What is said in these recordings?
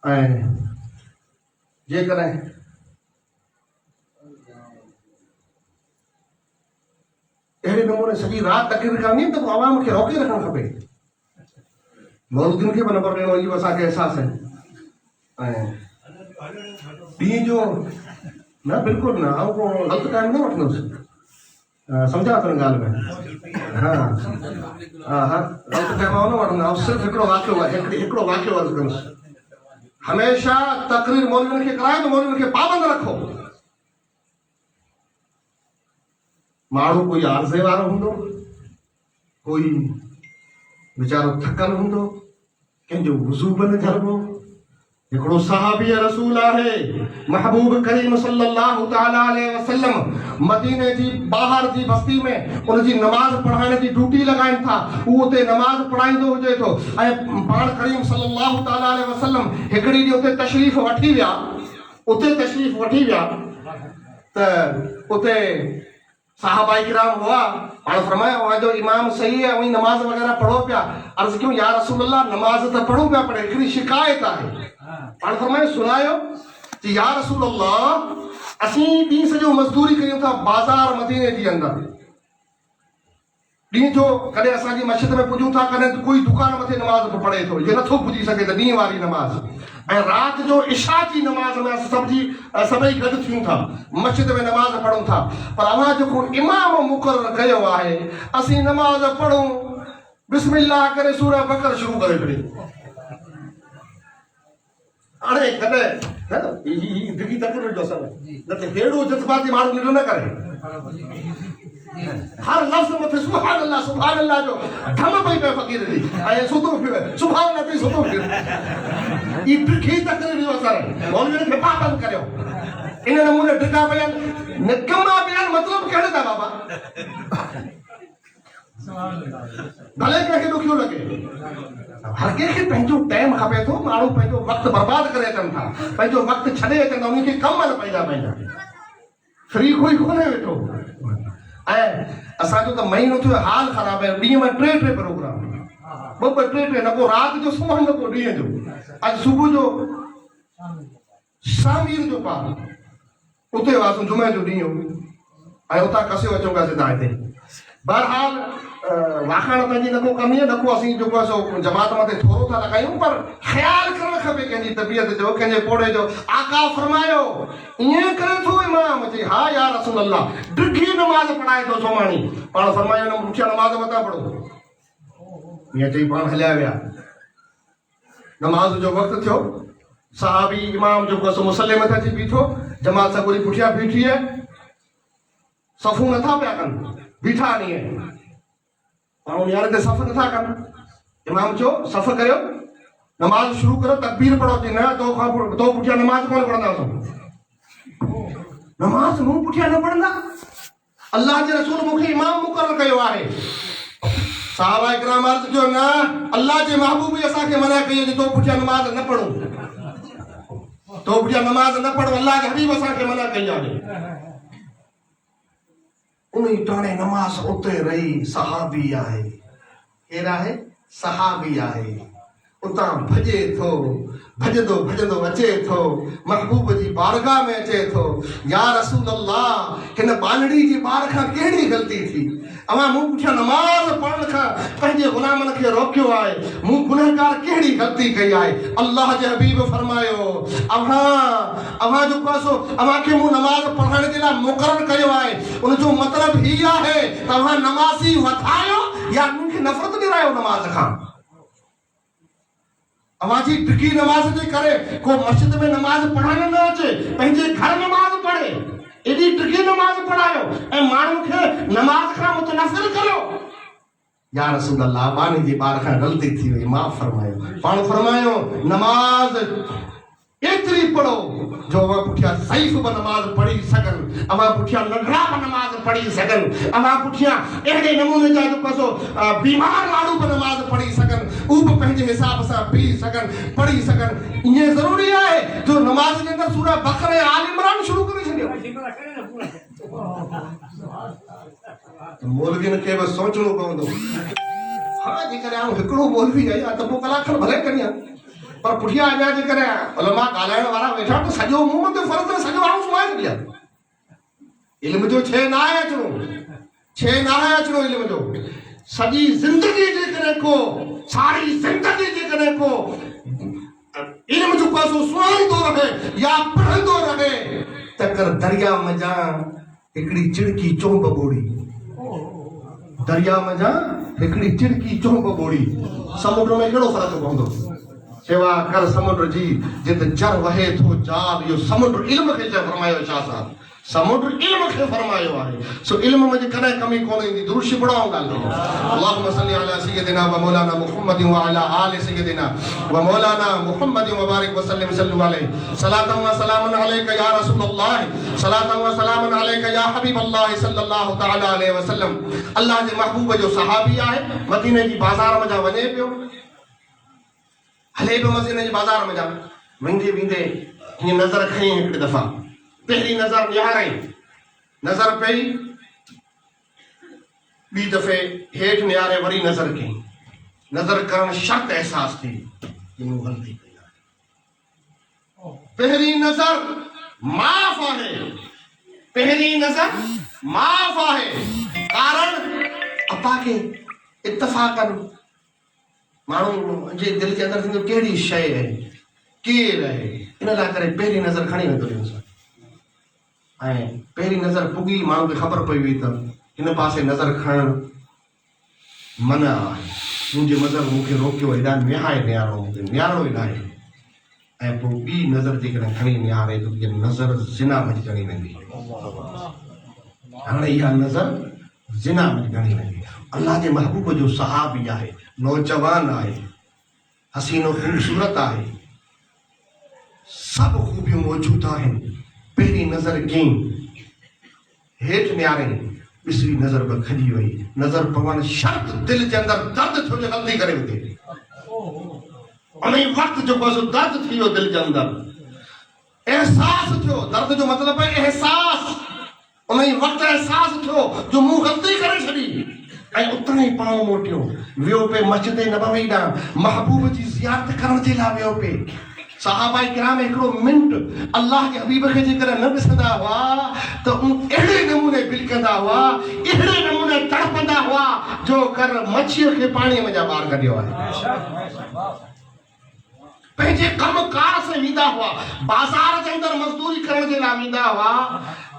ऐं जेकॾहिं अहिड़े नमूने सॼी राति तकरीर करणी त आवाम खे रोके रखणु खपे। मौलूदियुनि खे बि नंबर ॾियणो, इहो असांखे अहसासु आहे। ऐं ॾींहं जो न, बिल्कुलु न, ऐं को ग़लति टाइम न वठंदुसि, सम्झा थो ॻाल्हि में? हा हा हा, ग़लति टाइम न वठंदो। ऐं सिर्फ़ु हिकिड़ो वाक़ियो अर्ज़ु कंदुसि, हमेशह तकरीर मौलवियुनि खे कराए त मौलवियुनि खे पाबंद रखो। माण्हू कोई आरज़े वारो हूंदो, कोई वीचारो थकल हूंदो, कंहिंजो वुज़ू बि न झरबो। हिकिड़ो सहाबी रसूल आहे, महबूब करीम सल्लल्लाहु तआला अलैहि वसल्लम मदीने जी ॿाहिरि जी बस्ती में उनजी नमाज़ पढ़ाइण जी ड्यूटी लॻाइनि था। उहो उते नमाज़ पढ़ाईंदो हुजे थो ऐं पाण करीम सल्लल्लाहु तआला अलैहि वसल्लम हिकिड़ी ॾींहुं उते तशरीफ़ वठी विया त उते साहबाई किराम हुआ। पाण फरमाया वहाँ जो इमाम सही है, वही नमाज वगैरह पढ़ो पिया। अर्ज़ क्यों या रसूल अल्लाह, नमाज तो पढ़ो पिया, पर हिकिड़ी शिकायत आहे। पाण फरमाया सुनायो कि या रसूल अल्लाह, असीं ॾींहुं सॼो मज़दूरी कयूं था बाज़ार मदीने जी अंदरि। ॾींहं जो कॾहिं असांजी मस्जिद में पुॼूं था, कॾहिं कोई दुकान मथे नमाज़ पढ़े थो, ये नथो पुॼी सघे त ॾींहं वारी नमाज़। ऐं राति जो इशा जी नमाज़ में असां सभई गॾु थियूं था, मस्जिद में नमाज़ पढ़ूं था, पर अव्हां जेको इमाम मुक़ररु कयो आहे, असीं नमाज़ पढ़ूं बिस्मिल्लाह करे सूरह बकर शुरू करे छॾियूं। हाणे कॾहिं दिगी तकरीर जो असर न त अहिड़ो जज़्बाती माण्हू निडो न करे, हर लफ़्ज़ मथे सुभान अल्लाह जो धम पई पए फ़क़ीर जी, ऐं सुतो पियो सुभान अल्लाह ते सुतो पियो। ई ॾिखी तकरीर जो असर मौलवियुनि खे पाबंद करियो। इन नमूने ॾिका पिया निकमा पिया, मतिलबु कहिड़े था बाबा? भले कंहिंखे ॾुखियो लॻे, हर कंहिंखे पंहिंजो टाइम खपे थो। माण्हू पंहिंजो वक़्तु बर्बाद करे अचनि था, पंहिंजो वक़्तु छॾे अचनि था, उन्हनि खे कम आहिनि पंहिंजा फ्री कोई कोन्हे वेठो। ऐं असांजो त महीनो थियो, हाल ख़राबु आहे। ॾींहं में टे प्रोग्राम, ॿ टे, न को राति जो सुम्हणु, न को ॾींहं जो। अॼु सुबुह जो शामीर जो पार उते हुआसीं, जुमे जो ॾींहुं, ऐं उतां कसियो अचूं पिया सिधा हिते। बहरहाल वाखण पंहिंजी न को कमी आहे, न को असीं जेको आहे सो जमात मथे थोरो था लॻायूं, पर ख़्यालु करणु खपे कंहिंजी तबियत जो, कंहिंजे पोड़े जो। आका फरमायो ईअं करे थो इमाम चई, हा या रसूल अल्लाह, ॾिघी नमाज़ पढ़ाए थो सोमाणी। पाण फरमायो न पुठियां नमाज़ मथां पढ़ो, ईअं चई पाण हलिया विया। नमाज़ जो वक़्तु थियो, सहाबी इमाम जेको आहे सो मुसले मथे अची बीठो, जमात सां पूरी पुठियां बीठी आहे, सफ़ूं नथा पिया कनि, बीठा नहीं है, माण्हू यार ते सफ़ नथा कनि। इमाम चयो सफ़ करियो, नमाज़ शुरू करो, तकबीर पढ़ो। चई न, तो पुठियां नमाज़ कोन पढ़ंदा, नमाज़ मूं पुठियां न पढ़ंदा। अल्लाह जे रसूल मूंखे इमाम मुक़ररु कयो आहे। साहबा इकराम अर्ज़ कयो, न, अल्लाह जे महबूब असांखे मना कई तो पुठियां नमाज़ न पढ़ो, तो पुठियां नमाज़ न पढ़ो, अल्लाह जे हबीब असांखे मना कई आहे। उन टाणे नमाज़ उते रही। सहाबी आहे, केरु आहे? सहाबी आहे। उतां भॼे थो, भॼंदो भॼंदो अचे थो, महबूब जी बारगाह में अचे थो। या रसूल अल्लाह, हिन बानड़ी जी ॿार खां कहिड़ी ग़लती थी? अवां मूं पुठियां नमाज़ पढ़ण खां पंहिंजे ग़ुलामनि खे रोकियो आहे, मूं गुनहगार कहिड़ी ग़लती कई आहे? अल्लाह जे हबीब फरमायो, अव्हां जेको आहे सो अव्हांखे मूं नमाज़ पढ़ण जे लाइ मुक़ररु कयो आहे, उनजो मतिलबु हीउ आहे त अव्हां नमाज़ी वधायो या मूंखे नफ़रत ॾिरायो नमाज़ खां। अव्हां जी ॾिघी नमाज़ जे करे को मस्जिद में नमाज़ पढ़ण न अचे, पंहिंजे घर नमाज़ पढ़े, एॾी ॾिघी नमाज़ पढ़ायो ऐं माण्हुनि खे नमाज़ खां मुतनफ़िर कयो। या रसूल अल्लाह, बानी जी ॿार खां ग़लती थी वई, माफ़ फरमायो। पाण फरमायो नमाज़ एतिरी पढ़ो जो अव्हां पुठियां सईफ़ बि नमाज़ पढ़ी सघनि, अव्हां पुठियां नंढड़ा बि नमाज़ पढ़ी सघनि, अव्हां पुठियां अहिड़े नमूने जा जेको सो बीमार माण्हू बि नमाज़ पढ़ी सघनि, उहे बि पंहिंजे हिसाब सां बीह सघनि, पढ़ी सघनि। ईअं ज़रूरी आहे जो नमाज़ जे अंदरि सूरह बक़रा ऐं आल इमरान शुरू करे छॾियो। मौलवियुनि खे बि सोचणो पवंदो। हा, जेकॾहिं आउं हिकिड़ो मौलवी आहियां त पोइ कलाक खनि भले कयां, पर पुठियां अञा जे करे उलमा ॻाल्हाइण वारा वेठा त सॼो मूं ते फ़र्ज़ आहे, सॼो माण्हू सुवाए छॾिया। इल्म जो छे ना आहे अचणो, छे ना आहे अचणो इल्म जो। सॼी ज़िंदगी जे करे को, सारी ज़िंदगी जे करे को इल्म जो पासो सुञाणींदो रहे या पढ़ंदो रहे त कर दरिया मजा हिकिड़ी चिड़की चोंब ॿोड़ी, दरिया मजा हिकिड़ी चिड़की चोंब ॿोड़ी। समुंड में कहिड़ो फ़र्क़ु पवंदो? सेवा कर समुंड जी जिते जर वहे थो जाल। इहो समुंड इल्म खे फरमायो शाह साहब, समुंड इल्म खे फरमायो आहे। सो इल्म में कॾहिं कमी कोन ईंदी। दुरूद पढ़ो ॻाल्हि करो। अल्लाहुम्मा सल्ली अला सय्यदिना व मौलाना मुहम्मद व अला आलि सय्यदिना व मौलाना मुहम्मद व बारिक व सल्लिम सल्लु अलैहि सलातन व सलामन अलैका या रसूलल्लाह, सलातन व सलामन अलैका या हबीबल्लाह सल्लल्लाहु तआला अलैहि वसल्लम। अल्लाह जे महबूब जो सहाबी आहे, मदीने जी बाज़ार में जा वञे पियो, हले पियो मदीने जी बाज़ार में जा, वेंदे वेंदे हीअं नज़र खई हिकिड़ी दफ़ा, पहली नजर निहारई, नजर पई, ॿी दफ़े हेठि निहारे वरी नजर कई। नजर करण शर्त एहसास थी कि मूं ग़लती कई आहे। पहिरीं नजर माफ़ आहे, पहिरीं नजर माफ़ आहे। कारण अता के इत्तफ़ाक़न माण्हू जे दिलि जे अंदरि थींदो कहिड़ी शइ आहे, केरु आहे, इन लाइ करे पहिरीं नज़र खणी वेंदो इंसानु। ऐं पहिरीं नज़र पुगी माण्हू खे ख़बर पई हुई त हिन पासे नज़र खणणु मना आहे, मुंहिंजे मज़हब मूंखे रोकियो, हेॾा निहाए निहारो, मूंखे निहारणो ई न आहे। ऐं पोइ ॿी नज़र जेकॾहिं खणी निहारे त इहा नज़र ज़िना में ॻणी वेंदी। हाणे इहा नज़र ज़िना में ॻणी वेंदी। अल्लाह जे महबूब जो सहाबी आहे, नौजवान आहे, हसीनो ख़ूबसूरत आहे, सभु ख़ूबियूं मौजूद आहिनि। पहिरीं नज़र कई, हेठि निहारई, ॿिसरी नज़र बि खॼी वई। नज़र पवण शर्त दिलि जे अंदरि दर्द थियो जो ग़लती करे वरिती। उन वक़्तु जेको आहे दर्द थी वियो दिलि जे अंदरि, एहसास थियो। दर्द जो मतिलबु आहे एहसास। उन वक़्तु एहसास थियो जो मूं ग़लती करे छॾी। ऐं उतां ई पांव मोटियो, वियो पे मस्जिद नबवी ॾांहुं, महबूब जी ज़ियारत करण जे लाइ वियो पे। सहाबाए किराम हिकिड़ो मिंट अल्लाह जे हबीब खे जेकर न ॾिसंदा हुआ त अहिड़े नमूने बिलकंदा हुआ, अहिड़े नमूने तड़पंदा हुआ जो कर मच्छीअ खे पाणीअ में जा ॿाहिरि कढियो आहे। पंहिंजे कमकार से वेंदा हुआ, बाज़ार जे अंदरि मज़दूरी करण जे लाइ वेंदा हुआ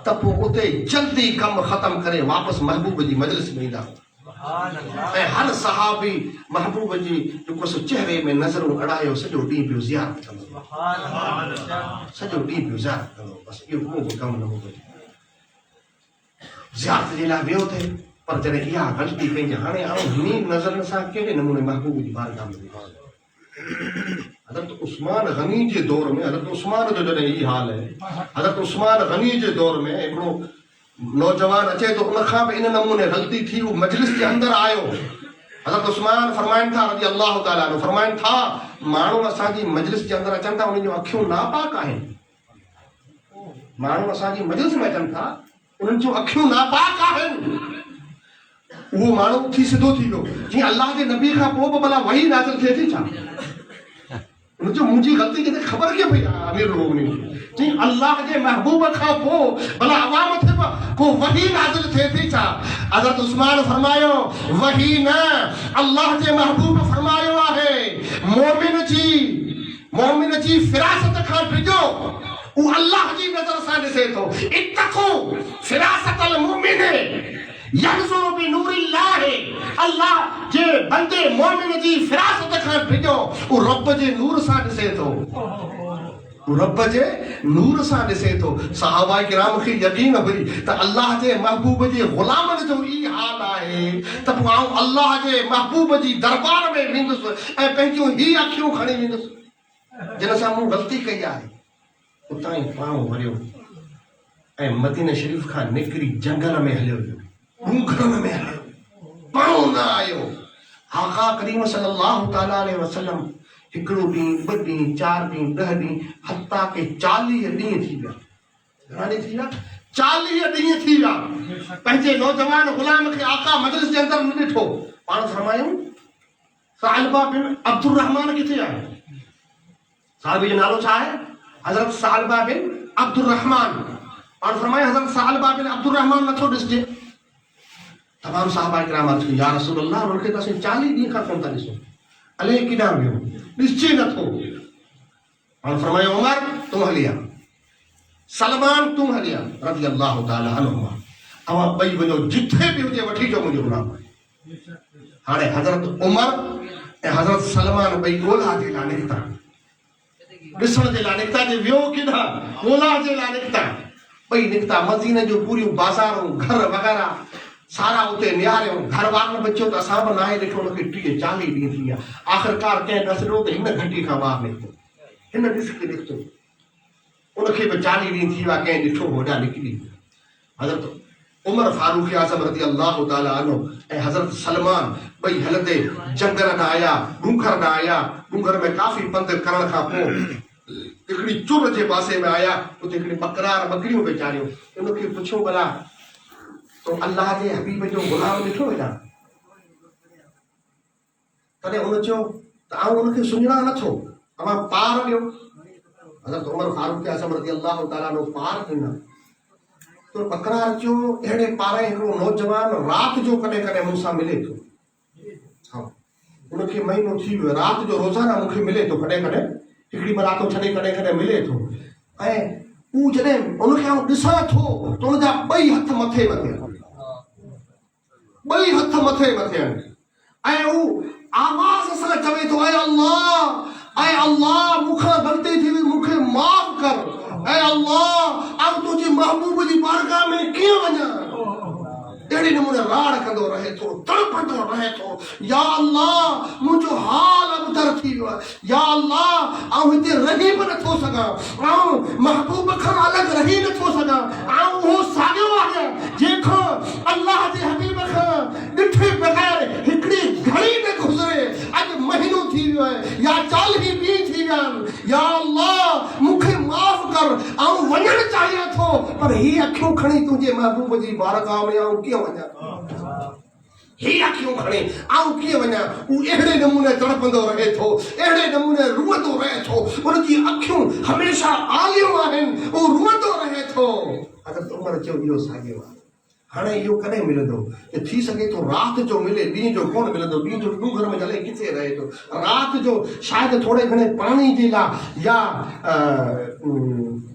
त पोइ उते जल्दी कमु ख़तमु करे वापसि महबूब जी मजलिस में ईंदा हुआ। ऐं हर सहाबी महबूब जी जेको सो चेहरे में नज़रूं अड़ायो, सॼो ॾींहुं पियो ज़ियारत कंदो, सॼो ॾींहुं पियो ज़ियारत कंदो। बसि इहो को बि कमु न हो। ज़ियारत जे लाइ वियो थे, पर जॾहिं इहा ग़लती कई हाणे आऊं हिन नज़रनि सां कहिड़े नमूने महबूब जी बारगाह में वेंदो। हज़रत उस्मान गनी जे दौर में, हज़रत उस्मान जो जॾहिं ई हाल आहे, हज़रत उस्मान गनी जे दौर में हिकिड़ो नौजवान अचे तो उन खां बि इन नमूने ग़लती थी, वो मजलिस के अंदर आयो। हज़रत उस्मान फरमाइनि था रज़ी अल्लाह ताला अन्हु, फरमाइनि था माण्हू असांजी मजलिस जे अंदर अचनि था, उन्हनि जूं अखियूं नापाक आहिनि। माण्हू असांजी मजलिस में अचनि था, उन्हनि जूं अखियूं नापाक आहिनि। उहो माण्हू उथी सिधो थी वियो, जीअं अल्लाह जे नबी खां पोइ बि भला वही नाज़िल थिए थी छा? उनजो मुंहिंजी ग़लती खे ख़बर कीअं पई आहे अमीरुल मोमिनीन? जी अल्लाह जे महबूब खां पोइ भला अवाम थे को वही नाज़िल थिए थी छा? हज़रत उस्मान फरमायो वही न, अल्लाह जे महबूब फरमायो आहे मोमिन जी फिरासत खां डिॼो, उ अल्लाह जी नज़र सां ॾिसे थो। इत्तक़ू फिरासतल मोमिन यंज़ुरु बिनूरिल्लाह, अल्लाह जे बंदे मोमिन जी फिरासत खां डिॼो, उ रब जे नूर सां ॾिसे थो, रब जे नूर सां ॾिसे थो। सहाबा किराम खे यकीन हुई त अल्लाह जे महबूब जे ग़ुलामनि जो ई हाल आहे त पोइ आऊं अल्लाह जे महबूब जी दरबार में वेंदुसि ऐं पंहिंजूं ही अखियूं खणी वेंदुसि जिन सां मूं ग़लती कई आहे। उतां ई पांव भरियो ऐं मदीने शरीफ़ खां निकिरी जंगल में हलियो, ऊंघरनि में हलियो, पांव न आयो। आका करीम सल्लल्लाहु तआला अलैहि वसल्लम हिकिड़ो ॾींहुं, ॿ ॾींहं, 4 ॾींहं, 10 ॾींहं, हता के 40 ॾींहं थी विया। घणा ॾींहं थी विया? 40 ॾींहं थी विया। पंहिंजे नौजवान ग़ुलाम खे आका मजलिस जे अंदरि न ॾिठो। पाण फरमायूं साहिबा बिन अब्दुर रहमान किथे आहे? साहबी जो नालो छा है? हज़रत सालबा बिन अब्दुर्रहमान। और फरमाए हज़रत सालबा बिन अब्दुर्रहमान नथो ॾिसजे। तमाम साहबा किराम अर्ज़ कई, या रसूल अल्लाह, उनखे त असीं 40 ॾींहं खां कोन था ॾिसूं, अलाए केॾां वियो, ॾिसजे नथो। और फरमायो उमर तूं हली आ, सलमान तूं हली आ रज़ी अल्लाह ताला अन्हुमा, अवां ॿई वञो जिथे बि हुजे वठी अचो मुंहिंजो गुलाम। हाणे हज़रत उमर ऐं हज़रत सलमान ॿई ॻोल्हा जे लाइ निकिता, ॾिसण जे लाइ निकिता, जे वियो केॾां, ॻोल्हा जे लाइ निकिता। ॿई निकिता, मदीने जो पूरियूं बाज़ारूं घर वग़ैरह सारा उते निहारियो। घर वारनि बच्चो त असां बि नाहे ॾिठो, हुनखे 30-40 ॾींहं थी विया। आख़िरकार कंहिं ॾस ॾिनो त हिन घटी खां ॿाहिरि निकितो, हिन ॾिस के निकितो, उनखे बि 40 ॾींहं थी विया, कंहिं ॾिठो होॾां निकिरी वियो। हज़रत उमर फारूक आज़म रज़ी अल्लाह ताला अन्हु ऐं हज़रत सलमान ॿई हलंदे जंगल ॾांहुं आया, ॾूंघर ॾांहुं आया। ॾूंघर में काफ़ी पंधु करण खां पोइ हिकिड़ी चुर जे पासे में आया, उते हिकिड़ी बकरार बकरियूं वेचारियूं। उनखे पुछो, भला तो अल्लाह जे हबीब जो गुलाम ॾिठो वेठा? तॾहिं उन चयो त आउं उनखे सुञाणा नथो, अवां पार ॾियो। हज़रत उमर फारूक आज़म रज़ी अल्लाह ताला अन्हु पार ॾिना। तो बकरार चयो, अहिड़े पारां हिकिड़ो नौजवान राति जो कॾहिं कॾहिं मूंसां मिले थो। हा, उनखे महीनो थी वियो, राति जो रोज़ाना मूंखे मिले थो, कॾहिं कॾहिं हिकिड़ी राति छॾे कॾहिं कॾहिं मिले थो। ऐं हू जॾहिं उनखे आउं ॾिसां थो त उनजा ॿई हथ मथे आहिनि, ॿई हथ मथे आहिनि। ऐं हू आवाज़ सां चवे थो, ऐ अल्लाह, मूंखां ग़लती थी हुई, मूंखे माफ़ कर। ऐ अल्लाह, आउं तुंहिंजे महबूब जी बारगाह में कीअं वञा? अहिड़े नमूने राड़ कंदो रहे थो, तड़पंदो रहे थो। या अल्लाह, मुंहिंजो हाल अबतर थी वियो आहे। या अल्लाह, आउं हिते रही बि नथो सघां, आउं महबूब खां अलॻि रही नथो सघां। आउं उहो साॻियो आहियां जंहिंखां अल्लाह जे हबीब खां ॾिठे बग़ैर हिकिड़ी घड़ी न गुज़रे। अॼु महीनो थी वियो आहे या 40 ॾींहं थी विया आहिनि। या अल्लाह, मूंखे माफ़ कर, आउं वञणु चाहियां थो, पर ही अखियूं खणी तुंहिंजे महबूब जी बारगाह में आउं कीअं वञा? ही अखियूं खणी आउं कीअं वञा? हू अहिड़े नमूने तड़पंदो रहे थो, अहिड़े नमूने रुअंदो रहे थो। उनजी अखियूं हमेशह आलियूं आहिनि, हू रुअंदो रहे थो। हज़रत उमर चयो, इहो साॻियो आहे। हाणे इहो कॾहिं मिलंदो? थी सघे थो राति जो मिले, ॾींहं जो कोन मिलंदो। ॾींहं जो ॾूंघर में जले किथे रहे थो। राति जो शायदि थोरे घणे पाणी जे लाइ या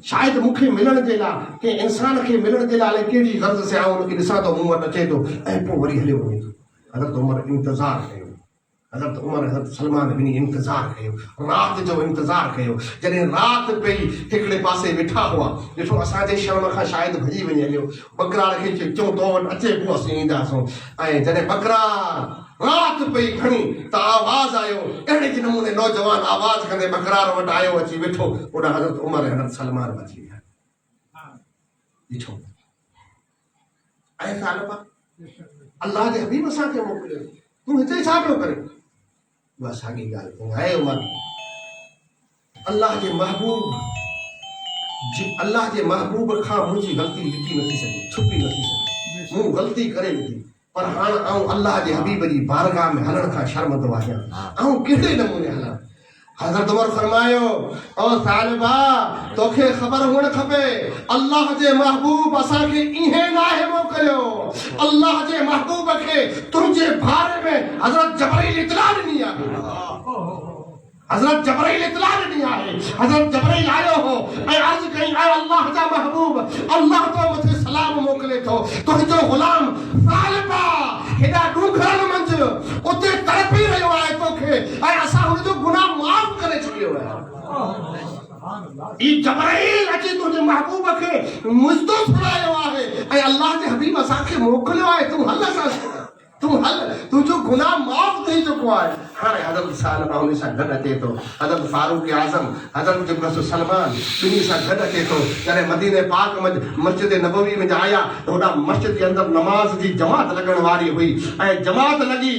शायदि मूंखे मिलण जे लाइ, कंहिं इंसान खे मिलण जे लाइ कहिड़ी गर्ज़ से आउं उनखे ॾिसां थो, मूं वटि अचे थो ऐं पोइ वरी हलियो वञे थो। हज़रत उमर इंतज़ारु कयो, हज़रत उमर हज़रत सलमान बिनी इंतज़ारु कयो, राति जो इंतज़ारु कयो। जॾहिं राति पई हिकिड़े पासे वेठा हुआ, ॾिठो असांजे शर्म खां शायदि भॼी वञे हलियो। बकरार खे चयो तो वटि अचे, पोइ असीं ईंदासीं। ऐं जॾहिं बकरार राति पई खणी त आवाज़ आयो, अहिड़े जे नमूने नौजवान आवाज़ कंदे बकरार वटि आयो, अची वेठो। ओॾा हज़रत उमर ऐं हज़रत सलमान अची विया। ॾिठो, ऐं सालबा, अल्लाह जे हबीब असांखे मोकिलियो, तूं हिते छा पियो करे? उहा साॻी ॻाल्हि कयूं, है उमर, अल्लाह जे महबूब खां मुंहिंजी ग़लती लिकी नथी सघे, छुपी नथी सघे। मूं ग़लती करे विधी, पर हाणे आउं अल्लाह जे हबीब जी बारगाह में हलण खां शर्मंदो आहियां। आउं कहिड़े नमूने हलां? हज़रत उमर फरमायो, ओ सालिबा, तोखे ख़बर हुअण खपे, अल्लाह जे महबूब असांखे इएं नाहे मोकिलियो। अल्लाह जे महबूब खे तुंहिंजे बारे में हज़रत जबरील इतला ॾिनी आहे। हज़रत जबरील इतला ॾिनी आहे। हज़रत जबरील आयो हो ऐं अर्ज़ कई, ऐ अल्लाह जा महबूब, अल्लाह तो मथे सलाम मोकिले थो, तुंहिंजो ग़ुलाम सालिबा हेॾा ॾूंघरनि मंझि उते तड़पी रहियो आहे तोखे, ऐं असां हुनजो गुनाह माफ़ करे छॾियो आहे। ई जबरील अची तुंहिंजे महबूब खे मुजदो सुणायो आहे ऐं अल्लाह जे हबीब असांखे मोकिलियो आहे, तूं हल असां सां, तूं हल, तुंहिंजो गुनाह माफ़ थी चुको आहे। हाणे हज़रत सालबा हुन सां गॾु अचे थो, हज़रत फारूक आज़म, हज़रत इब्न सलमान ॿिन्ही सां गॾु अचे थो। जॾहिं मदीने पाक मस्जिद नबवी में आया त होॾा मस्जिद जे अंदरि नमाज़ जी जमात लॻण वारी हुई ऐं जमात लॻी,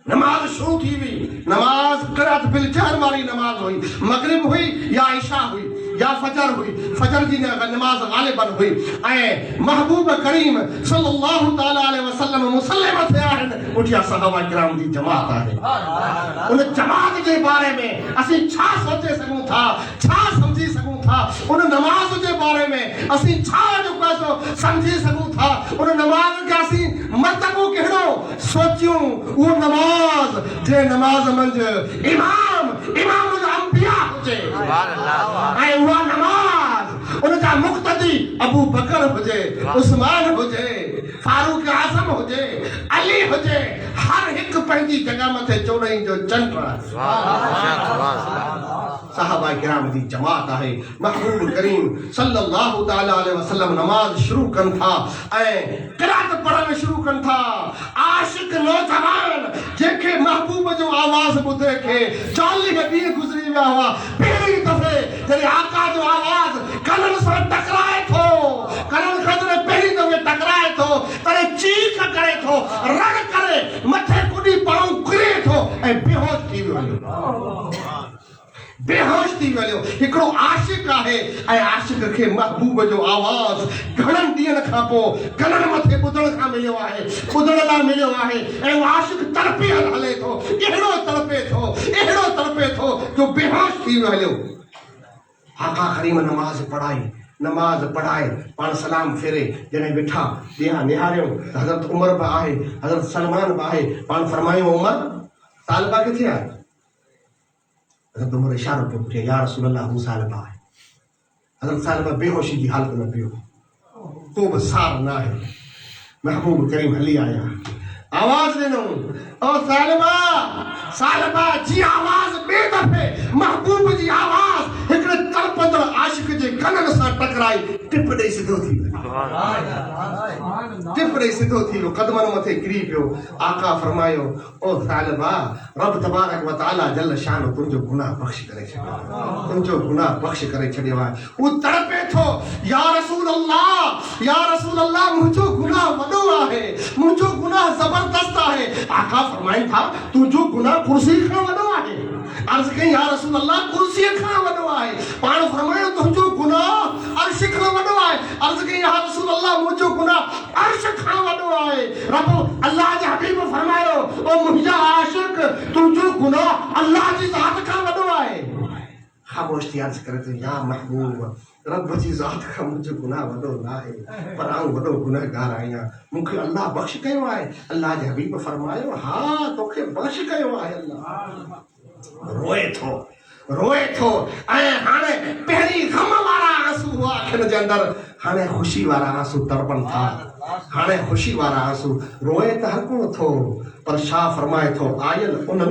नमाज शुरू थी हुई। नमाज क़रात बिल जहर वारी नमाज हुई, मगरिब हुई या इशा हुई या फजर हुई, फजर जी नमाज गालिबन हुई ऐं महबूब करीम सल्लल्लाहु ताला अलैहि वसल्लम मुसल्लम थे आहिनि उठिया सहाबा किराम जी जमात आहे। उन जमात जे बारे में असीं छा सोचे सघूं था, छा समझी सघूं था, उन नमाज जे बारे में असीं छा जो समझी सघूं था, उन नमाज के असीं मरतबो कहिड़ो सोचियूं। उहो नमाज जे नमाज मंझि इमाम अंबिया हुजे ऐं उहा नमाज उन जा मुक़्तदी अबू बकर हुजे, उस्मान हुजे, फारूक आज़म हुजे, अली हुजे, हर हिकु पंहिंजी जॻह मथे चोॾहं जो चंड साहबा किराम जी जमात आहे। महबूब करीम सल्लल्लाहु ताला अलैहि वसल्लम नमाज शुरू कनि था ऐं क़िरात पढ़णु शुरू कनि था। आशिक नौजवान जंहिंखे महबूब जो आवाज़ ॿुधे खे 40 ॾींहं गुज़री विया हुआ, पहिरीं दफ़े जॾहिं आका जो आवाज़ कननि सां टकराए थो, कननि खां जॾहिं पहिरीं दफ़े टकराए थो तॾहिं चीख करे थो, रड़ करे मथे कुॾी पाऊं किरे थो ऐं बेहोश थी वियो, बेहोश थी वियो। हिकिड़ो आशिक आहे ऐं आशिक खे महबूब जो आवाज़ घणनि ॾींहंनि खां पोइ कननि मथे ॿुधण खां मिलियो आहे, ॿुधण लाइ मिलियो आहे ऐं उहो आशिक तड़पी हले थो, अहिड़ो तड़पे थो जो बेहोश थी वियो हलियो। आका करीम नमाज पढ़ाए पाण सलाम फेरे जॾहिं वेठा ॾियां निहारियो त हज़रत उमर बि आहे, हज़रत सलमान बि आहे। पाण फरमायो उमर सालबा किथे आहे? हज़रत उमर इशारो पियो पुठिया, या रसूल अल्लाह हू सालबा आहे। हज़रत सालबा बेहोशी जी हालत में पियो, को बि सार न आहे। महबूब करीम हली आया, आवाज़ ॾिनो, ओ सालबा जी आवाज़ ॿिए दफ़े महबूब जी आवाज़ हिकिड़े तड़पंदड़ आशिक जे कननि सां टकराई, टिप ॾेई सिधो थी वियो, क़दमनि मथे किरी पियो। आका फरमायो, ओ सालबा, रब तबारक व तआला जल शान तुंहिंजो गुनाह बख़्श करे छॾियो आहे। हू तड़पे थो, या रसूल अल्लाह मुंहिंजो गुनाह वॾो आहे, मुंहिंजो गुनाह ज़बरदस्त आहे। आका फरमाइनि था, तुंहिंजो गुनाह कुर्सी खां वॾो आहे। अर्ज़ कई, या रसूल अल्लाह कुर्सीअ खां वॾो आहे। पाण फरमायो, तुंहिंजो गुनाह अर्श खां वॾो आहे। अर्ज़ कई, या रसूल अल्लाह मुंहिंजो गुनाह अर्श खां वॾो आहे। रब अल्लाह जे हबीब फरमायो, ओ मुंहिंजा आशिक, तुंहिंजो गुनाह अल्लाह जी ज़ात खां वॾो आहे। ख़ामोश थी अर्ज़ करे थो, या महबूब, रब जी ज़ात खां मुंहिंजो गुनाह वॾो न आहे, पर आऊं वॾो गुनहगार आहियां, मूंखे अल्लाह बख़्श कयो आहे। अल्लाह जे हबीब फरमायो, हा तोखे बख़्श कयो आहे। अल्लाह रोए थो ऐं हाणे पहिरीं गम वारा आंसू हुआ अखियुनि जे अंदरि, हाणे ख़ुशी वारा आंसू तड़पनि था, हाणे ख़ुशी वारा आंसू। रोए त हर को थो, पर छा फरमाए थो, आयल उन न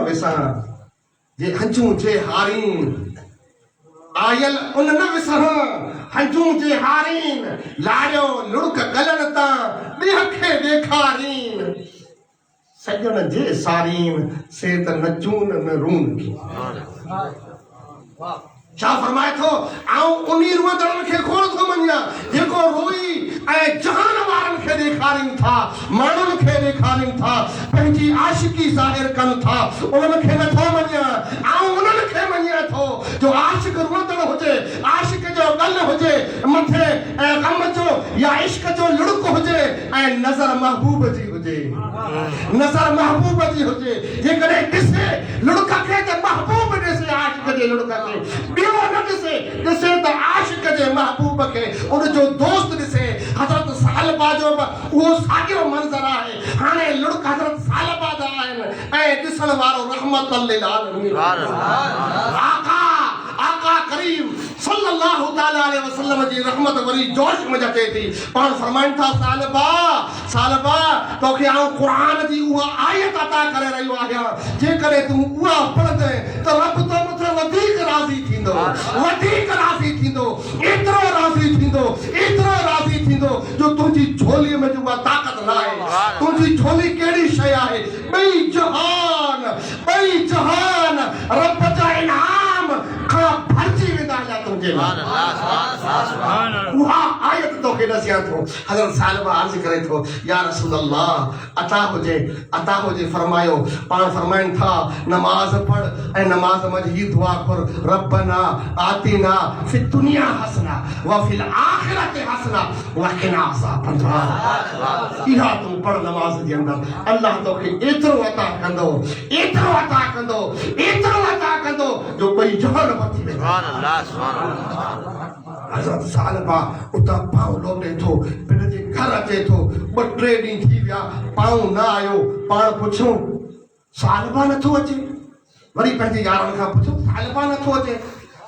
विसहां जे हंजूं जे हारीन, आयल उन न विसहां हंजूं जे हारीन, लाड़ियो लुड़क गलन तां ॿिए खे ॾेखारीन, सजन जे सारीन से त नचून न रून की। छा फरमाए थो, आऊं उन्ही रोदड़नि खे कोन थो मञा जेको रोई ऐं जहान वारनि खे ॾेखारीनि था, माण्हुनि खे ॾेखारीनि था, पंहिंजी आशिकी ज़ाहिर कनि था, उन्हनि खे नथो मञा। आऊं उन्हनि खे मञा थो जो आशिक रोदड़ हुजे, आशिक जो गल हुजे मथे ऐं गम जो या इश्क जो लुड़क हुजे ऐं नज़र महबूब जी हुजे, नज़र महबूब जी हुजे। जेकॾहिं ॾिसे लुड़क खे त महबूब ॾिसे, आशिक जे लुड़क खे ॿियो न ॾिसे त आशिक जे महबूब खे उनजो दोस्त ॾिसे। हज़रत सालबा जो उहो साॻियो मंज़र आहे। हाणे लुड़क हज़रत सालबा जा आहिनि ऐं ॾिसण वारो रहमत लिल आलमीन आका करीम सल्लल्लाहु ताला अलैहि वसल्लम जी रहमत वरी जोश में अचे थी। पाण फरमाइनि था, सालबा तोखे आऊं क़ुरान जी उहा आयत अता करे रहियो आहियां, जेकॾहिं तूं उहा पढ़ंदे त रब तो मथे वधीक राज़ी थींदो, एतिरो राज़ी थींदो जो तुंहिंजी झोलीअ में उहा ताक़त न आहे। तुंहिंजी झोली कहिड़ी शइ आहे? ॿई जहान रब जा इनाम खां भरिजी वेंदा तुंहिंजे लाइ। उहा आयत तोखे तोखे दसियां थो। हज़रत साहिबा अर्ज़ करे थो या रसूल अल्लाह अता हुजे फरमायो। पाण फरमाइनि था नमाज़ पढ़ ऐं नमाज़ में ही दुआ कर रब्बना आतिना फिद दुनिया हसना व फिल आखिरति हसना व क़िना अज़ाबन्नार। इहा तूं पढ़ नमाज़ जे अंदर, अल्लाह तोखे एतिरो अता कंदो जो कोई जहर बची वेंदो। हज़रत साहिबा उतां पांव लोटे थो, पिण जे घर अचे थो। 2-3 ॾींहं थी विया, पांव न आयो। पाण पुछूं साहिबा नथो अचे, वरी पंहिंजे यारनि खां पुछूं साहिबा नथो अचे।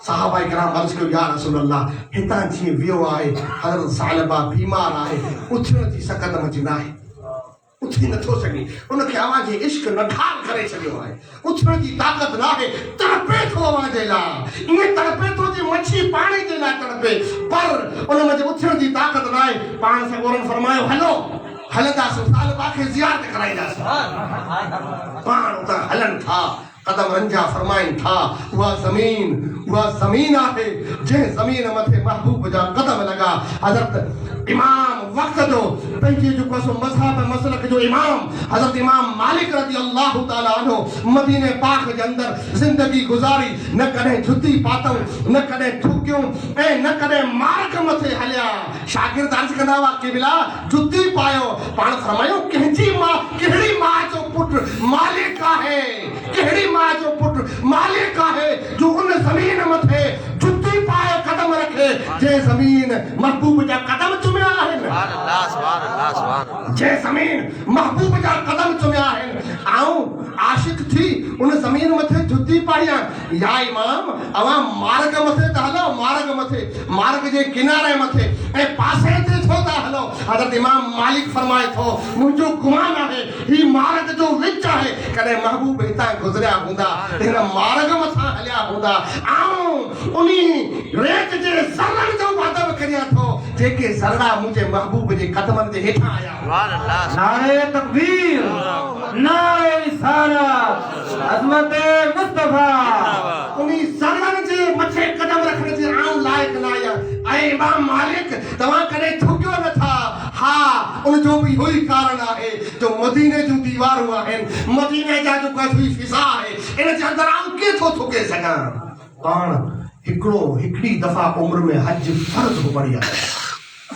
सहाबाए किराम अर्ज़ कयो या रसूल अल्लाह हितां जीअं वियो आहे हज़रत साहिबा बीमार आहे, उथण जी सकत मची न आहे, उथी नथो सघे। उनखे अवां जे इश्क नढाल करे छॾियो आहे, उथण जी ताक़त न आहे, तड़पे थो अवां जे लाइ। ईअं तड़पे थो जे मच्छी पाणी जे लाइ तड़पे, पर उन में उथण जी ताक़त न आहे। पाण सगोरनि फरमायो हलो हलंदासीं, साहिबा खे ज़ियारत कराईंदासीं। पाण उतां हलनि था, कदम रंजा फरमाइनि था। उहा ज़मीन आहे जंहिं ज़मीन मथे महबूब जा कदम लॻा। हज़रत इमाम वक़्त जो पंहिंजे जेको सो मज़हब मसलक जो इमाम हज़रत इमाम मालिक रज़ी अल्लाह ताला अन्हु मदीने पाक जे अंदर ज़िंदगी गुज़ारी। न कॾहिं जुती पातऊं, न कॾहिं थूकियूं ऐं न कॾहिं मार्ग मथे हलिया। शागिर्द अर्ज़ कंदा हुआ क़िबला जुती पायो। पाण फरमायो कंहिंजी मां कहिड़ी मां जो पुटु मालिक आहे, कहिड़ी मां जो पुटु मालिक आहे जो उन ज़मीन मथे जुती पाए कदम रखे जंहिं ज़मीन महबूब जा कदम चुमिया आहिनि, जंहिं ज़मीन महबूब जा कदम चुमिया आहिनि। आऊं आशिक थी उन ज़मीन मथे जुती पाई आहे। या इमाम अवां मार्ग मथे त हलो, मार्ग जे किनारे मथे ऐं पासे ते छो था हलो। हज़रत इमाम मालिक फरमाए थो मुंहिंजो गुमान आहे ही मार्ग जो विच आहे, कॾहिं महबूब हितां गुज़रिया हूंदा हिन मार्ग मथां हलिया हूंदा। आऊं उनी रेत जे ज़रनि जो अदब करियां थो जेके ज़रड़ा मुंहिंजे महबूब जे कदमनि जे हेठां आया। नारे तकबीर, नारे रिसालत, अज़मत मुस्तफा। उनी ज़रनि जे मथे कदम रखण जे आऊं लाइक़ न आहियां। ऐं इमाम मालिक तव्हां कॾहिं थुकियो नथा। हा, उन जो बि इहो ई कारण आहे जो मदीने जूं दीवारूं आहिनि, मदीने जा जो कोई फिज़ा आहे, इन जे अंदरि आऊं कीथो थुके सघां। पाण हिकिड़ी दफ़ा उम्र में हज फर्ज़ पढ़ी आहे,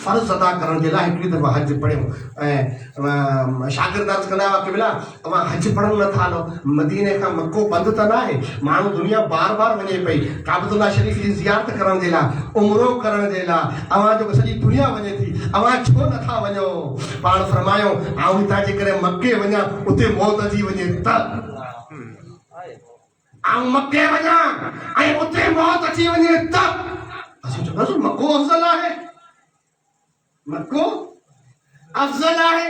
फर्ज़ अदा करण जे लाइ हिकिड़ी दफ़ा हज पढ़ियो। ऐं शागिर्द अर्ज़ कंदा हुआ क़िबला अवां हज पढ़ण नथा हलो, मदीने खां मको बंदि त न आहे, माण्हू दुनिया बार वञे पई काबतुल्लाह शरीफ़ जी ज़ियारत करण जे लाइ, उमरो करण जे लाइ। अवां जो सॼी दुनिया वञे थी, अवां छो नथा वञो। पाण फरमायो आऊं हितां जे करे मके वञा उते मौत अची वञे त, आऊं मके वञा ऐं उते मौत अची वञे त असीं चवंदासीं मको अफ़ज़ल आहे, मको अफ़ज़ल आहे,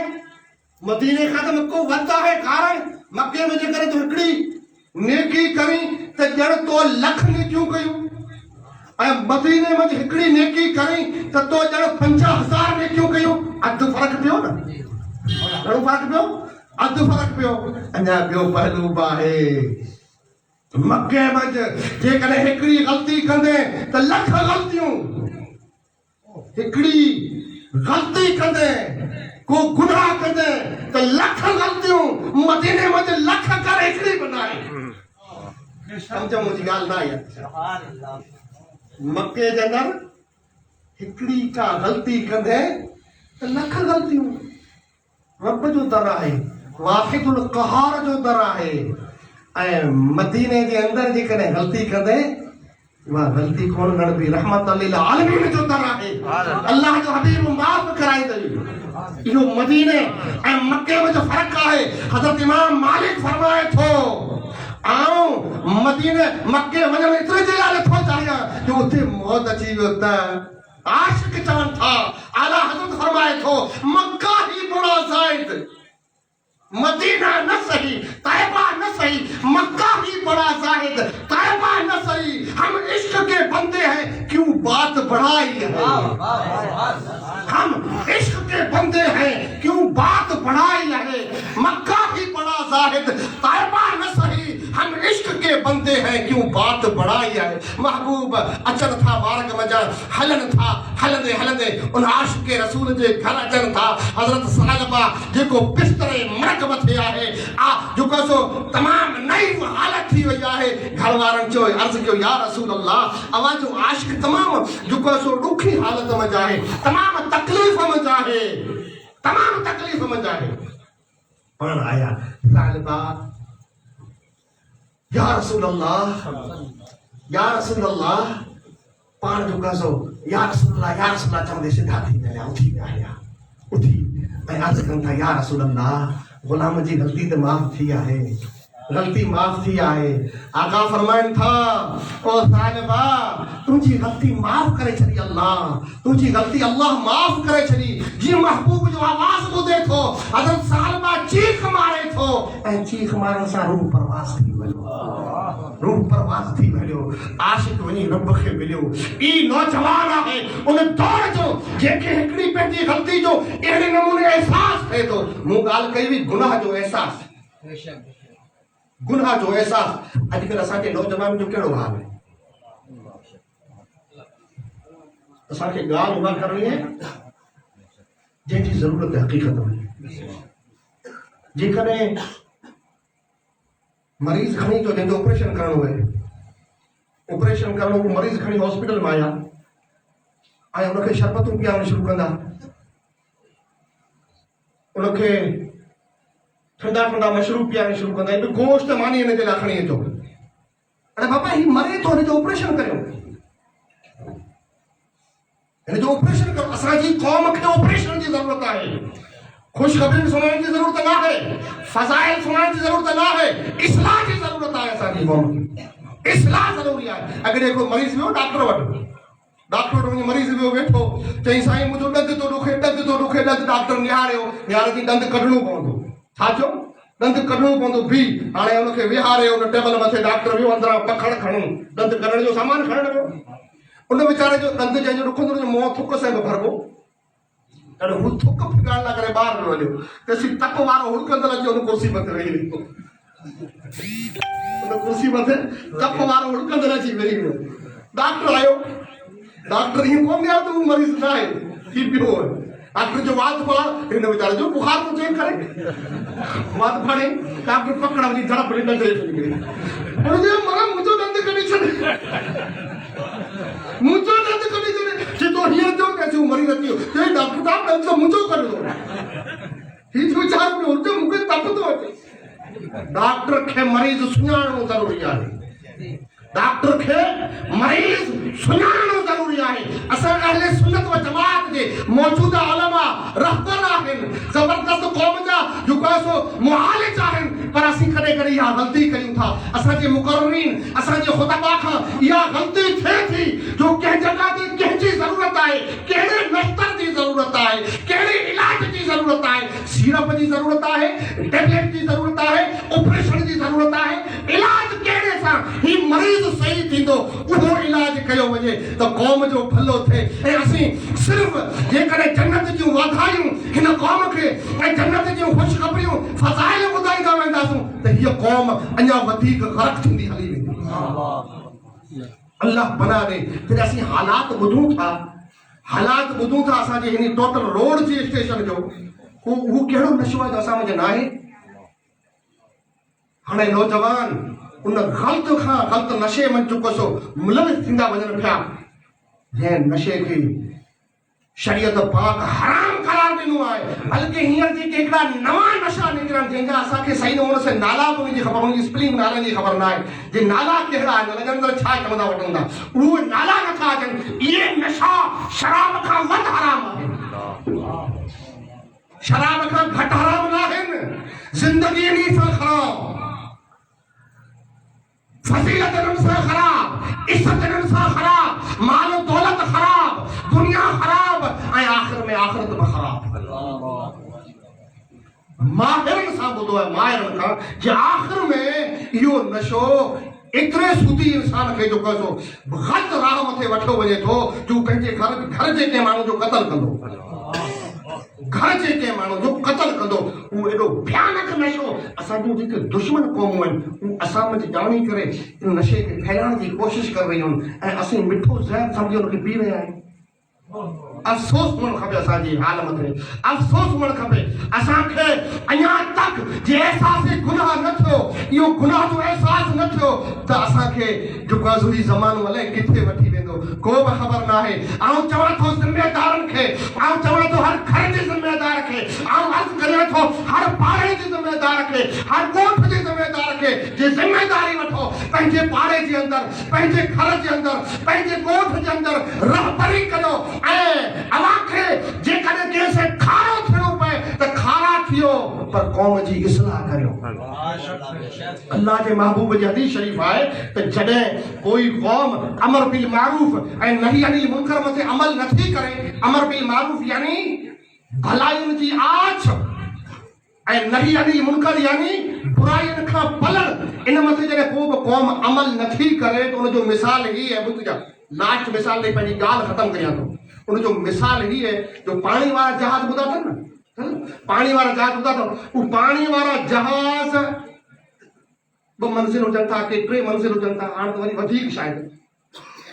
मदीने खां त मको वधि आहे। कारण मके में जेकर तूं हिकिड़ी नेकी करी त ॼण तो लख नेकियूं कयूं, ऐं मदीने में हिकिड़ी नेकी करी त तो ॼण 50,000 नेकियूं कयूं। अधु फ़र्क़ु पियो न, घणो फ़र्क़ु पियो, अधु फ़र्क़ु पियो। अञा ॿियो पहलू बि आहे, मके में जेकॾहिं हिकिड़ी ग़लती कंदे त लख ग़लतियूं, हिकिड़ी ग़लती कंदे को गुनाह कंदे त लख ग़लतियूं। मदीने में लख करे हिकिड़ी बि न आहे। सम्झो मुंहिंजी ॻाल्हि न आहे। मके जे अंदरि हिकिड़ी का ग़लती कंदे त लख ग़लतियूं। रब जो दर आहे, वाहिदुल क़हार जो दर आहे। ऐं मदीने जे अंदरि जेकॾहिं ग़लती कंदे उहा ग़लती कोन गणबी, रहमत लिल आलमीन जो दर आहे। अल्लाह जो हबीब माफ़ कराईंदई। इहो मदीने ऐं मके में जो फ़र्क़ु आहे। हज़रत इमाम मालिक फरमाए थो आऊं मदीने मके वञण एतिरे जे लाइ नथो चाहियां जो उते मौत अची वियो त। आशिक चवनि था, आला हज़रत फरमाए थो मक्का ही बुरा ज़ाइद, मदीना न सही, तैयबा न सही, मक्का ही बड़ा जाहिद, तैयबा न सही। हम इश्क के बंदे हैं क्यों बात बढ़ाई है, हम इश्क के बंदे हैं क्यों बात बढ़ाई है। मक्का ही बड़ा जाहिद, तैयबा न सही, हम इश्क के बंदे हैं क्यों बात बढ़ाई है। महबूब अचन था बारक मजा हलन था हलंदे हलंदे उन आशिक के रसूल जे घर अचन था। हजरत साहिबा जेको बिस्तरे मरक मथे आहे आ जेको सो तमाम नई हालत थी वई आहे। घर वारन चो अर्ज कयो या रसूल अल्लाह अवाजो आशिक तमाम जेको सो दुखी हालत में जाए, तमाम तकलीफ में जाए, तमाम तकलीफ में जाए। पण आया साहिबा या रसूल अल्लाह पाण जो कसो या रसूल अल्लाह चवंदे सिधा थी विया उथी विया आया उथी ऐं अर्ज़ कनि था या रसूल अल्लाह गुलाम जी ग़लती त माफ़ थी आहे, गलती माफ थी आहे। आका फरमाइन था ओ साहिबा तुझी गलती माफ करे छड़ी अल्लाह, तुझी गलती अल्लाह माफ करे छड़ी। जी महबूब जो आवाज ॿुधे थो हज़रत साहिबा चीख मारे थो ऐं चीख मारण सां रूह परवास थी वियो, रूह परवास थी वियो। आशिक वञी रब खे मिलियो। ई नौजवान आहे उन दौर जो जेके हिकिड़ी पंहिंजी गलती जो अहिड़े नमूने एहसास थिए थो। मूं ॻाल्हि कई हुई गुनाह जो एहसास, गुनाह जो एहसास। अॼुकल्ह असांजे नौजवान जो कहिड़ो हाल आहे? असांखे ॻाल्हि उहा करणी आहे जंहिंजी ज़रूरत हक़ीक़त में। जेकॾहिं मरीज़ खणी तो जंहिंजो ऑपरेशन करणो आहे, ऑपरेशन करणो, उहो मरीज़ खणी हॉस्पिटल में आया ऐं उनखे शरबतूं पियारणु शुरू कंदा, उनखे ठंडा ठंडा मशरूब पियारणु शुरू कंदा, गोश्त मानी हिन जे लाइ खणी अचो। अरे बाबा ही मरे थो, हिनजो ऑपरेशन करियो, हिनजो ऑपरेशन करो। असांजी क़ौम खे ऑपरेशन जी ज़रूरत आहे, ख़ुशख़बरी सुनाइण जी ज़रूरत न आहे, फ़ज़ाइल सुनाइण जी ज़रूरत न आहे, इस्लाह जी ज़रूरत आहे। असांजी क़ौम खे इस्लाह ज़रूरी आहे। अगरि हिकिड़ो मरीज़ वियो डॉक्टर वटि, डॉक्टर वटि वञी मरीज़ वियो वेठो, चई साईं मुंहिंजो ॾंदु थो ॾुखे, ॾंदु थो ॾुखे, ॾंदु। डॉक्टर निहारियो, निहारे ॾंदु कढणो पवंदो। छा चयो? ॾंदु कढणो पवंदो। बी हाणे हुनखे विहारे उन टेबल मथे डॉक्टर वियो, अंदरां पखड़ खणूं, ॾंदु कढण जो सामान खणण वियो। उन वीचारे जो ॾंदु जंहिंजो ॾुखंदो हुनजो मुंहुं थुक सां बि भरबो, अरे हू थुक फिकाइण लाइ करे ॿाहिरि वियो हलियो, तेसीं तप वारो हुड़कंदड़ अची हुन कुर्सी मथे वेही रहियो, उन कुर्सी मथे तप वारो हुड़कंदड़ अची वेही वियो। डॉक्टर आयो, डॉक्टर हीअं कोन ॾियां त हू मरीज़ न आहे, थी पियो आहे। डॉक्टर जो वात पढ़ा, हिन वीचारे जो बुखार तो चेक करे, वात पढ़े, डॉक्टर पकड़ वञी झड़प ॾिनी ॾंदु हेठि निकिरी। हुनजे मां मुंहिंजो ॾंदु कढी छॾ, मुंहिंजो ॾंदु कढी छॾ। सिधो हीअं थियो कि अची मरीज़ अची वियो, चई डॉक्टर साहब ॾंदु त मुंहिंजो कढंदो। हीअ वीचार पियो हुजे मूंखे तप थो अचे। डॉक्टर खे मरीज़ सुञाणणो ज़रूरी आहे, डॉक्टर खे मरीज़ सुञाणणो ज़रूरी आहे। असां अहले सुन्नत व जमात जे मौजूदा उलमा रहबर आहिनि, ज़बरदस्त क़ौम जा जेको सो मुआलिज आहिनि, पर असीं कॾहिं कॾहिं इहा ग़लती कयूं था। असांजे मुक़र्रिरीन, असांजे खुतबा खां इहा ग़लती थिए थी जो कंहिं जॻह ते कंहिंजी ज़रूरत आहे, कहिड़े नश्तर जी ज़रूरत आहे, कहिड़े इलाज जी ज़रूरत आहे, सीरप जी ज़रूरत आहे, टेबलेट जी ज़रूरत आहे, ऑपरेशन जी ज़रूरत आहे, इलाज कहिड़े सां ही मरीज़ सही थींदो उहो इलाज कयो वञे त क़ौम जो भलो थिए। ऐं असीं सिर्फ़ जेकॾहिं जन्नत जूं वाधायूं हिन क़ौम खे ऐं जन्नत जूं ख़ुशख़बरियूं फ़ज़ाइल ॿुधाईंदा वेंदासूं त हीअ क़ौम अञा वधीक ग़रक़ थींदी हली वेंदी। अल्लाह बना दे। फिर असीं हालात ॿुधूं था, हालात ॿुधूं था असांजे हिन टोटल रोड जे स्टेशन जो, हू कहिड़ो नशो आहे जो असां में न आहे। हाणे नौजवान उन ग़लत खां ग़लत नशे में चुको सो मुलविस थींदा वञनि पिया, जंहिं नशे खे शरीयत पाक हराम करार ॾिनो आहे। बल्कि हींअर जेके हिकिड़ा नवां नशा निकिरनि जंहिंजा असांखे सही नमूने सां नाला बि उनजी ख़बर, उनजी स्पेलिंग नालनि जी ख़बर न आहे, जे नाला कहिड़ा आहिनि, हुनजे अंदरि छा चवंदा वठंदा, उहे नाला नथा अचनि। इहे नशा शराब खां वधि हराम आहिनि, शराब खां घटि हराम न आहिनि। ज़िंदगी इन्ही सां ख़राब, फजीलत इनसां ख़राब, इज्जत इनसां ख़राब, माल दौलत ख़राब, दुनिया ख़राब ऐं आख़िर में आख़िरत बि ख़राब। माहिरनि सां ॿुधो आहे, माहिरनि खां, जे आख़िर में इहो नशो एतिरे सूदी इंसान खे जो सो ग़लत राह मथे वठो वञे थो जो पंहिंजे घर जे कंहिं माण्हू जो क़त्ल कंदो। घर जे कंहिं माण्हू जो क़तल कंदो उहो एॾो भयानक नशो असां जूं जेके दुश्मन क़ौमूं आहिनि उहे असां में ॼाणी करे इन नशे खे फैलाइण जी कोशिशि करे रहियूं आहिनि ऐं असीं मिठो ज़हर सम्झी हुनखे पी रहिया आहियूं। अफ़सोस हुअणु खपे असांजी हाल मथे, अफ़सोस हुअणु खपे असांखे अञा तक जे अहसास गुनाह न थियो, इहो गुनाह जो अहसास न थियो त असांखे जेको ज़रूरी ज़मानो अलाए किथे वठी वेंदो को बि ख़बर न आहे। आउं चवां थो ज़िमेदारनि खे, आउं चवां थो हर घर जे ज़िमेदार खे, आउं अर्ज़ु करियां थो हर पाड़े जे ज़िमेदार खे, हर ॻोठ जे ज़िमेदार खे जे ज़िमेदारी वठो पंहिंजे पाड़े जे अंदरि, पंहिंजे घर जे अंदरि, पंहिंजे ॻोठ जे अंदरि रहबरी कयो ऐं अवांखे जेकॾहिं कंहिं से खारो थियणो पए त खारा थियो पर क़ौम जी इस्लाह करियो। अल्लाह जे महबूब जी हदीस शरीफ़ आहे त जॾहिं कोई क़ौम अमर बिल मारूफ ऐं नही अनिल मुनकर मथे अमल नथी करे, अमर बिल मारूफ यानी भलाइयुनि जी आछ ऐं नही अनिल मुनकर यानी बुराइयुनि खां पलण, इन मथे जॾहिं को बि क़ौम अमल नथी करे त उनजो मिसाल ही आहे। ॿुधजा लास्ट मिसाल ॾेई पंहिंजी ॻाल्हि ख़तमु करियां थो। उनजो मिसाल ही है जो पानी वाला जहाज ॿुधा अथव न, पानी वाला जहाज ॿुधा अथव, उहो पानी वाला जहाज 2 मंज़िल हुजनि था के 3 मंज़िल हुजनि था, हाणे त वरी वधीक शायदि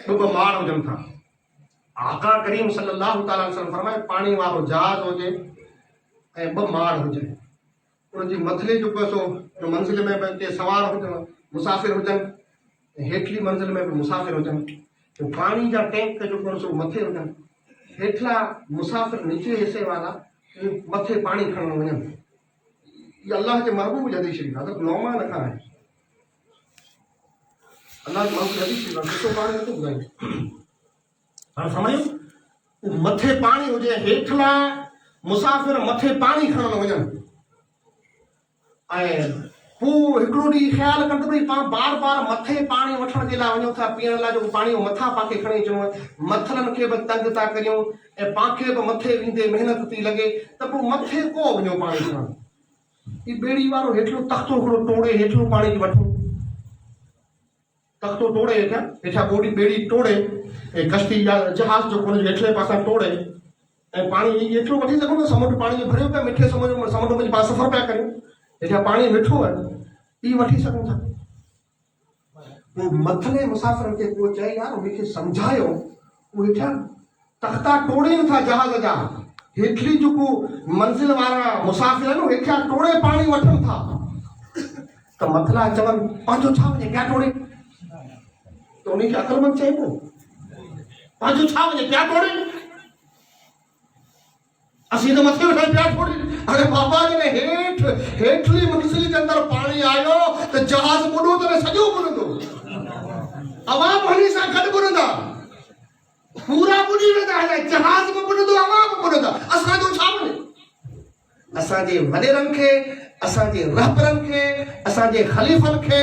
2 माड़ हुजनि था। आका करीम सल्लल्लाहु तआला अलैहि वसल्लम फरमाए पानी वारो जहाज हुजे ऐं 2 माड़ हुजे, उनजे मथले जेको सो मंज़िल में बि के सवार हुजनि, मुसाफ़िर हुजनि, हेठली मंज़िल में बि मुसाफ़िर हुजनि, तो पानी जा टैंक जो सो मथे हुजनि, हेठला मुसाफ़िर नीचे हिस्से वाला मथे पानी खणण वञनि। ये अल्लाह के महबूब जी हदीस शरीफ़ हज़रत नौमान खां आहे। अल्लाह के महबूब जी हदीस शरीफ़ ॾिसो पाणी नथो ॿुधाए, हाणे सम्झो मथे पाणी हुजे, हेठला मुसाफ़िर मथे पाणी खणण वञनि ऐं पोइ हिकिड़ो ॾींहुं ख़्यालु कंदो भई पाण बार बार मथे पाणी वठण जे लाइ वञूं था, पीअण लाइ जेको पाणी मथां पाणखे खणी अचणो आहे, मथलनि खे बि तंग था करियूं ऐं पाणखे बि मथे वेंदे महिनत थी लॻे त पोइ मथे को वञो पाणी खणण। ही ॿेड़ी वारो हेठिलो तख़्तो हिकिड़ो तोड़े हेठिलो पाणी वठो, तख़्तो तोड़े हेठां ॿेड़ी तोड़े ऐं कश्ती या जहाज जो हुनजे हेठले पासां तोड़े ऐं पाणी हेठिलो वठी सघूं था। समुंड पाणी भरियो पिया, मिठे समुंड में पाण सफ़र पिया करियूं, हेठा पाणी मिठो आहे, ई वठी सघूं था। वो मथले मुसाफ़िरनि खे को चए यार उनखे सम्झायो, उहे हेठा तख़्ता तोड़े नथा जहाज जा, हेठली जेको मंज़िल वारा मुसाफ़िर आहिनि हेठा तोड़े पाणी वठनि था त मथला चवनि पंहिंजो छा वञे क्या तोड़े, त उनखे अक़लमंद चइबो पंहिंजो छा वञे क्या तोड़े, असीं तो मथे वेठा पिया थोड़ी। अरे बाबा जॾहिं हेठली मंज़िल जे अंदरि पाणी आयो त जहाज ॿुॾो त सॼो ॿुॾंदो, अवाम हुन सां गॾु ॿुॾंदा, पूरा ॿुॾी वेंदा, जहाज बि ॿुॾंदो, अवाम बि ॿुॾंदा। असांजो छा वञे? असांजे वॾेरनि खे, असांजे रहबरनि खे, असांजे ख़लीफ़नि खे,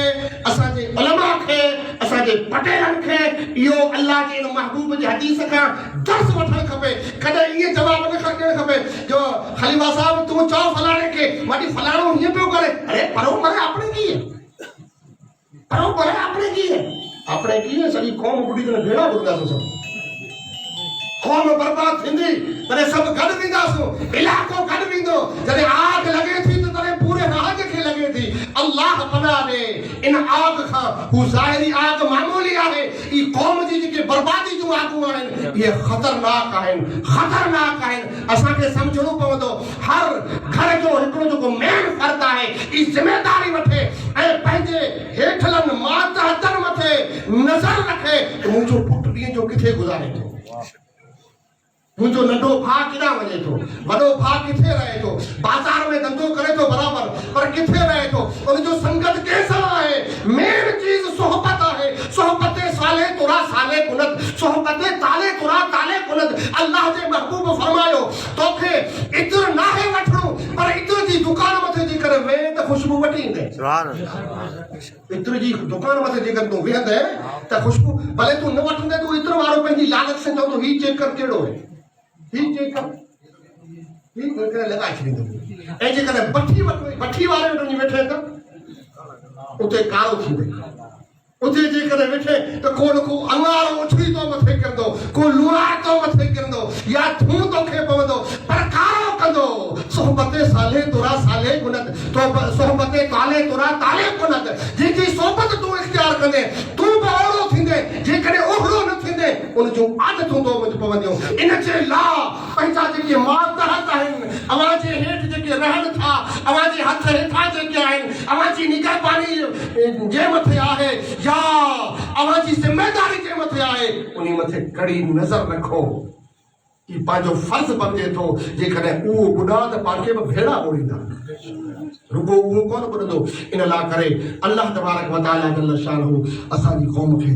असांजे उलमा खे, असांजे पटेलनि खे इहो अल्लाह जे इन महबूब जी हदीस खां दर्स वठणु खपे। कॾहिं इहे जवाब न ॾियणु खपे जो ख़लीफ़ा साहब तूं चओ फलाणे खे, मां फलाणो हीअं पियो करे, अरे परो मरे अपने की है, परो मरे अपने की है, अपने की है, सॼी क़ौम ॿुॾी त भेड़ा ॿुॾंदासीं सभु, क़ौम बर्बाद थींदी, तॾहिं सभु गॾु वेंदासीं, इलाइक़ो गॾु वेंदो, जॾहिं आग लॻे थी त तॾहिं पूरे राज खे लॻे थी। अल्लाह पनाह ॾे इन आग खां, हू ज़ाहिरी आग मामूली आहे, ई क़ौम जी जेके बर्बादी जूं आगूं आहिनि इहे ख़तरनाक आहिनि, ख़तरनाक आहिनि। असांखे सम्झणो पवंदो हर घर जो हिकिड़ो जेको मेन फ़र्द आहे ई ज़िमेदारी वठे ऐं पंहिंजे हेठलनि मातहतनि मथे नज़र रखे त मुंहिंजो पुटु ॾींहं जो किथे गुज़ारे थो, मुंहिंजो नंढो भाउ केॾांहुं वञे थो, वॾो भाउ किथे रहे थो, बाज़ार में धंधो करे थो बराबरि पर किथे रहे थो, उनजो संगत कंहिंसां आहे। मेन चीज़ सोहबत आहे, सोहबत साले तुरा साले कुनत, सोहबत ताले तुरा ताले कुनत। अल्लाह जे महबूब फरमायो तोखे इत्र नाहे वठणो पर इत्र जी दुकान मथे जेकर वेह त ख़ुशबू वठी ईंदे, इत्र जी दुकान मथे जेकर तूं वेहंदे त ख़ुशबू, भले तूं न वठंदे तूं इत्र वारो पंहिंजी लालच सां चवंदो ही चेक कर कहिड़ो आहे, ही चेक कर, ही करे लॻाए छॾींदो। ऐं जेकॾहिं भठी वारे वटि वञी वेठे त उते कारो थींदे, उते जेकॾहिं वेठे त को न को अंगारो उछली तो मथे किरंदो, को लुहार तो मथे किरंदो या धूं तोखे पवंदो पर कारो कंदो जो सोहबत साले तुरा साले गुनत तो सोहबत काले तुरा काले गुनत जेकी सोहबत तू इख्तियार कंदे तू बओड़ो थींदे जेकॾहिं ओहड़ो न थींदे उन जूं आदतूं तो मुझ पवंदियूं इन जे ला पंहिंजा जेके मातहत आहिनि अवां जे हेठि जेके रहनि था अवां जे हथ हेठां जेके आहिनि अवां जी निगहबानी जे मथे आहे या अवां जी ज़िमेदारी जे मथे आहे उन मथे कड़ी नज़र रखो कि पंहिंजो फर्ज़ बणिजे थो जेकॾहिं उहो गुनाह त पाण खे बि भेड़ा मोड़ींदा रुगो उहो कोन ॿुधंदो इन लाइ करे अल्लाह तबारक व तआला जल शानहू असांजी क़ौम खे